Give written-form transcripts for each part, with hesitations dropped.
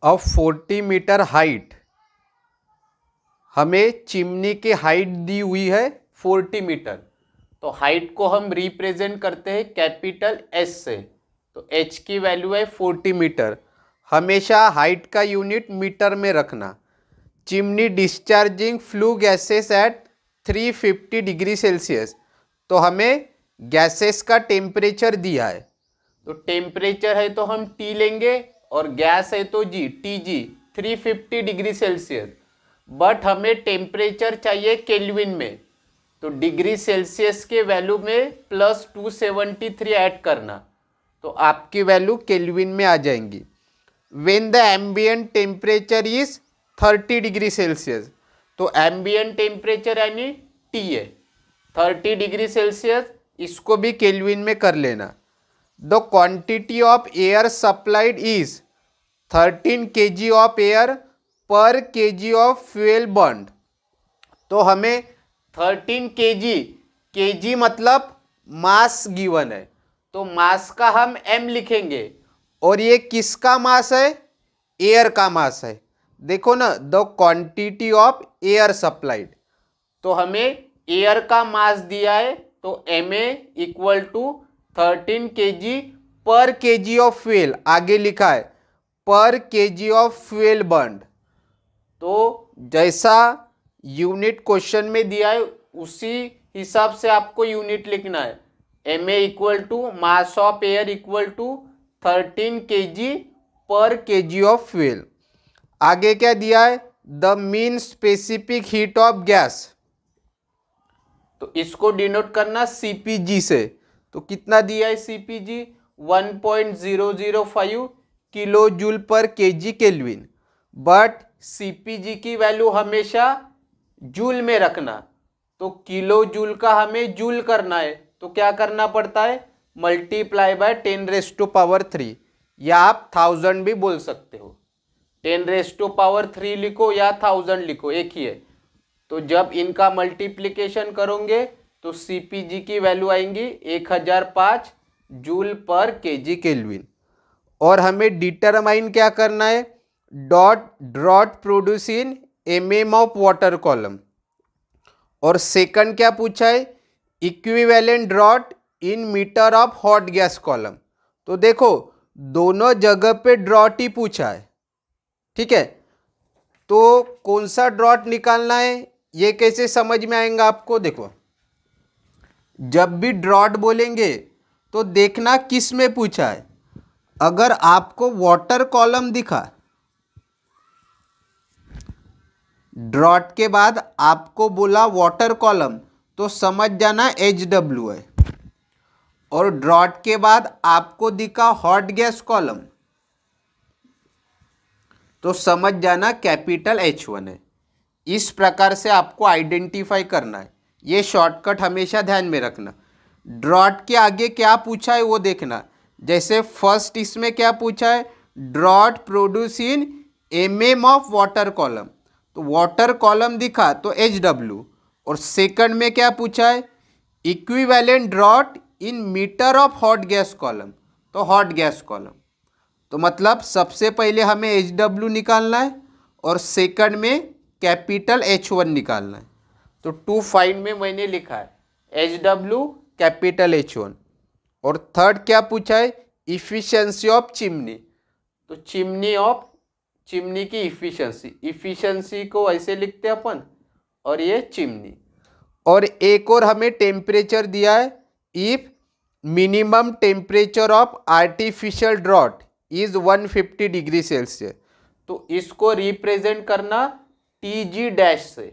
Of 40 metre height, हमें chimney की height दी हुई है 40 मीटर। तो हाइट को हम रिप्रेजेंट करते हैं कैपिटल एस से। तो एच की वैल्यू है 40 मीटर। हमेशा हाइट का यूनिट मीटर में रखना। Chimney discharging flue gases at 350 degree Celsius. तो हमें गैसेस का टेम्परेचर दिया है, तो टेम्परेचर है तो हम टी लेंगे और गैस है तो जी, T G 350 degree Celsius. But हमें टेम्परेचर चाहिए केल्विन में, तो डिग्री सेल्सियस के वैल्यू में प्लस 273 ऐड करना, तो आपकी वैल्यू केल्विन में आ जाएंगी। When the ambient temperature is 30 degree Celsius, तो एम्बिएंट टेम्परेचर यानी टी है 30 डिग्री सेल्सियस, इसको भी केल्विन में कर लेना। The quantity of air supplied is 13 kg of air पर kg ऑफ फ्यूल बर्न। तो हमें 13 kg, kg मतलब मास गिवन है, तो मास का हम m लिखेंगे। और ये किसका मास है? एयर का मास है। देखो ना, the quantity of air supplied, तो हमें एयर का मास दिया है, तो Ma इक्वल टू 13 kg पर kg ऑफ फ्यूल, आगे लिखा है पर kg ऑफ फ्यूल बर्न। तो जैसा यूनिट क्वेश्चन में दिया है उसी हिसाब से आपको यूनिट लिखना है। Ma equal to mass of air equal to 13 kg पर kg ऑफ फ्यूल। आगे क्या दिया है? The mean specific heat of gas, तो इसको डिनोट करना CPG से। तो कितना दिया है CPG? 1.005 किलो जूल पर kg केल्विन। बट CPG की वैल्यू हमेशा जूल में रखना, तो किलो जूल का हमें जूल करना है, तो क्या करना पड़ता है? मल्टीप्लाई बाय 10⁻³ या आप 1000 भी बोल सकते हो। 10⁻³ लिखो या 1000 लिखो, एक ही है। तो जब इनका मल्टीप्लिकेशन करोगे तो CPG की वैल्यू आएंगी 1005 जूल पर kg केल्विन। और हमें डिटरमाइन क्या करना है? Draught produce in mm of water column. और सेकंड क्या पूछा है? Equivalent draught in metre of hot gas column. तो देखो दोनों जगह पे ड्रॉट ही पूछा है, ठीक है। तो कौन सा ड्रॉट निकालना है ये कैसे समझ में आएगा आपको? देखो, जब भी ड्रॉट बोलेंगे तो देखना किस में पूछा है। अगर आपको वाटर कॉलम दिखा, ड्रॉट के बाद आपको बोला वाटर कॉलम, तो समझ जाना HW है। और ड्रॉट के बाद आपको दिखा हॉट गैस कॉलम, तो समझ जाना कैपिटल H1 है। इस प्रकार से आपको आइडेंटिफाई करना है, ये शॉर्टकट हमेशा ध्यान में रखना। ड्रॉट के आगे क्या पूछा है वो देखना। जैसे फर्स्ट इसमें क्या पूछा है? Draught produce in mm of water column, तो वाटर कॉलम दिखा तो HW। और सेकंड में क्या पूछा है? Equivalent draught in metre of hot gas column, तो हॉट गैस कॉलम। तो मतलब सबसे पहले हमें HW निकालना है और सेकंड में कैपिटल H1 निकालना है। तो टू फाइंड में मैंने लिखा है HW कैपिटल H1। और थर्ड क्या पूछा है? इफिशिएंसी ऑफ चिमनी, तो चिमनी की इफिशिएंसी को ऐसे लिखते हैं अपन, और ये चिमनी। और एक और हमें टेम्परेचर दिया है, if minimum temperature of artificial draught is 150 degree Celsius, तो इसको रिप्रेजेंट करना TG डैश से,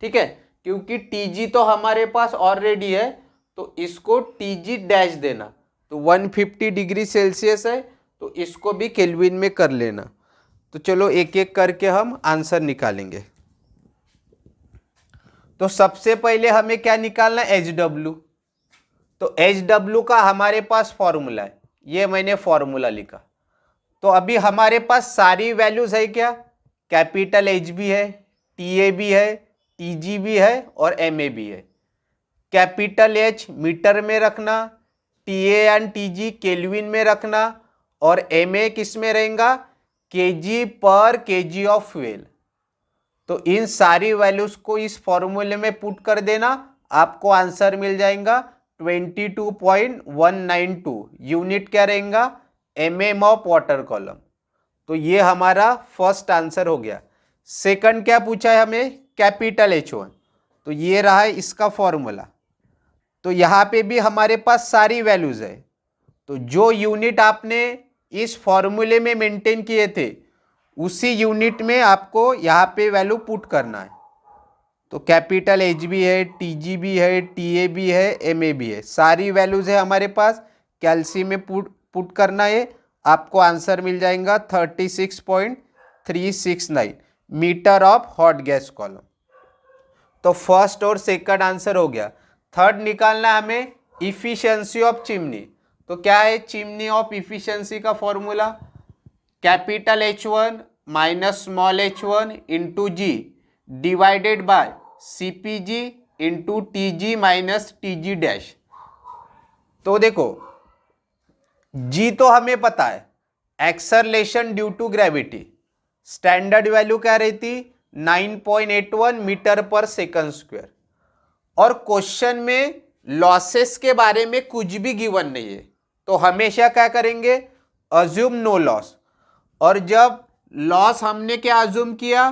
ठीक है। क्योंकि TG तो हमारे पास ऑलरेडी है, तो इसको TG डैश देना। तो 150 डिग्री सेल्सियस है, तो इसको भी केल्विन में कर लेना। तो चलो एक एक करके हम आंसर निकालेंगे। तो सबसे पहले हमें क्या निकालना है? HW। तो HW का हमारे पास फॉर्मूला है, ये मैंने फॉर्मूला लिखा। तो अभी हमारे पास सारी वैल्यूज है क्या? कैपिटल H भी है, TA भी है, TG भी है और MA भी है। कैपिटल H मीटर में रखना, TA एंड TG केल्विन में रखना, और MA किस में रहेगा? केजी पर केजी ऑफ फ्यूल। तो इन सारी वैल्यूज को इस फॉर्मूले में पुट कर देना, आपको आंसर मिल जाएगा 22.192। यूनिट क्या रहेगा? mm of water column. तो ये हमारा फर्स्ट आंसर हो गया। सेकंड क्या पूछा है हमें? Capital H1। तो ये रहा है इसका फॉर्मूला। तो यहाँ पे भी हमारे पास सारी वैल्यूज है। तो जो यूनिट आपने इस फॉर्मूले में मेंटेन किए थे उसी यूनिट में आपको यहाँ पे वैल्यू पुट करना है। तो कैपिटल H भी है, TG भी है, TA भी है, MA भी है, सारी वैल्यूज है हमारे पास। कैल्सी में पुट करना है, आपको आंसर मिल जाएगा 36.369 metre of hot gas column. तो फर्स्ट और सेकंड आंसर हो गया। थर्ड निकालना है हमें इफिशियंसी ऑफ चिमनी। तो क्या है चिमनी ऑफ इफिशियंसी का formula? Capital H1 minus small h1 into g divided by CPG into TG minus TG dash. तो देखो जी तो हमें पता है, acceleration due to gravity, standard value क्या रहती? 9.81 मीटर पर सेकंड स्क्वायर। और क्वेश्चन में लॉसेस के बारे में कुछ भी गिवन नहीं है, तो हमेशा क्या करेंगे? Assume no loss. और जब लॉस हमने क्या अज्यूम किया?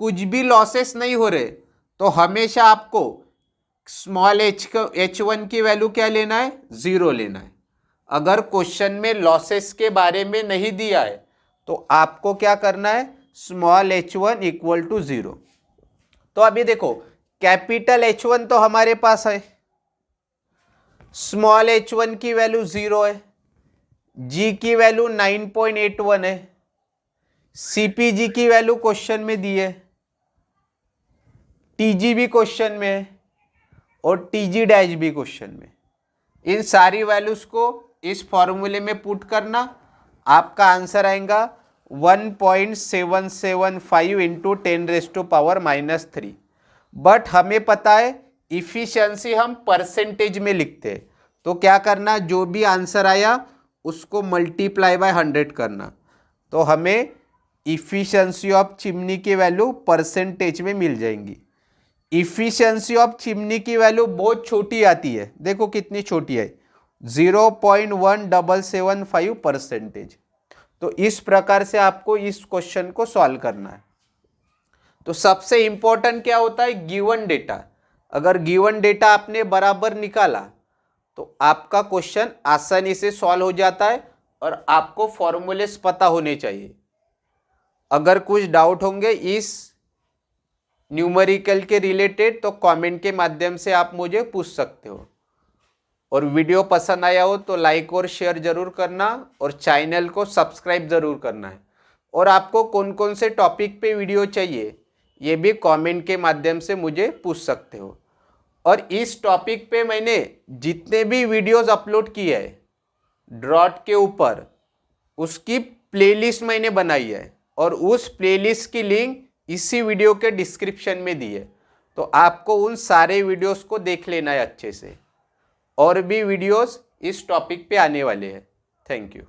कुछ भी लॉसेस नहीं हो रहे, तो हमेशा आपको स्मॉल h1 की वैल्यू क्या लेना है? 0 लेना है। अगर क्वेश्चन में लॉसेस के बारे में नहीं दिया है तो आपको क्या करना है? Small h1 equal to 0। तो अभी देखो कैपिटल H1 तो हमारे पास है, स्मॉल h1 की वैल्यू 0 है, जी की वैल्यू 9.81 है, CPG की वैल्यू क्वेश्चन में दी है, TG भी क्वेश्चन में है और TG डैश भी क्वेश्चन में। इन सारी वैल्यूज को इस फॉर्मूले में पुट करना, आपका आंसर आएगा 1.775 इंटू 10⁻⁻3। बट हमें पता है इफिशियंसी हम परसेंटेज में लिखते हैं, तो क्या करना? जो भी आंसर आया उसको मल्टीप्लाई बाय 100 करना। तो हमें इफिशियंसी ऑफ चिमनी की वैल्यू परसेंटेज में मिल जाएंगी। इफिशियंसी ऑफ चिमनी की वैल्यू बहुत छोटी आती है, देखो कितनी छोटी है, 0.1775%। तो इस प्रकार से आपको इस क्वेश्चन को सॉल्व करना है। तो सबसे इंपॉर्टेंट क्या होता है? Given data. अगर गिवन डेटा आपने बराबर निकाला तो आपका क्वेश्चन आसानी से सॉल्व हो जाता है और आपको फॉर्मूलेस पता होने चाहिए। अगर कुछ डाउट होंगे इस न्यूमेरिकल के रिलेटेड तो कमेंट के माध्यम से आप मुझे पूछ सकते हो। और वीडियो पसंद आया हो तो लाइक और शेयर जरूर करना और चैनल को सब्सक्राइब जरूर करना है। और आपको कौन कौन से टॉपिक पे वीडियो चाहिए ये भी कमेंट के माध्यम से मुझे पूछ सकते हो। और इस टॉपिक पे मैंने जितने भी वीडियोस अपलोड किए हैं ड्रॉट के ऊपर, उसकी प्लेलिस्ट मैंने बनाई है और उस प्लेलिस्ट की लिंक इसी वीडियो के डिस्क्रिप्शन में दी है। तो आपको उन सारे वीडियोस को देख लेना है अच्छे से। और भी वीडियोस इस टॉपिक पे आने वाले हैं। Thank you.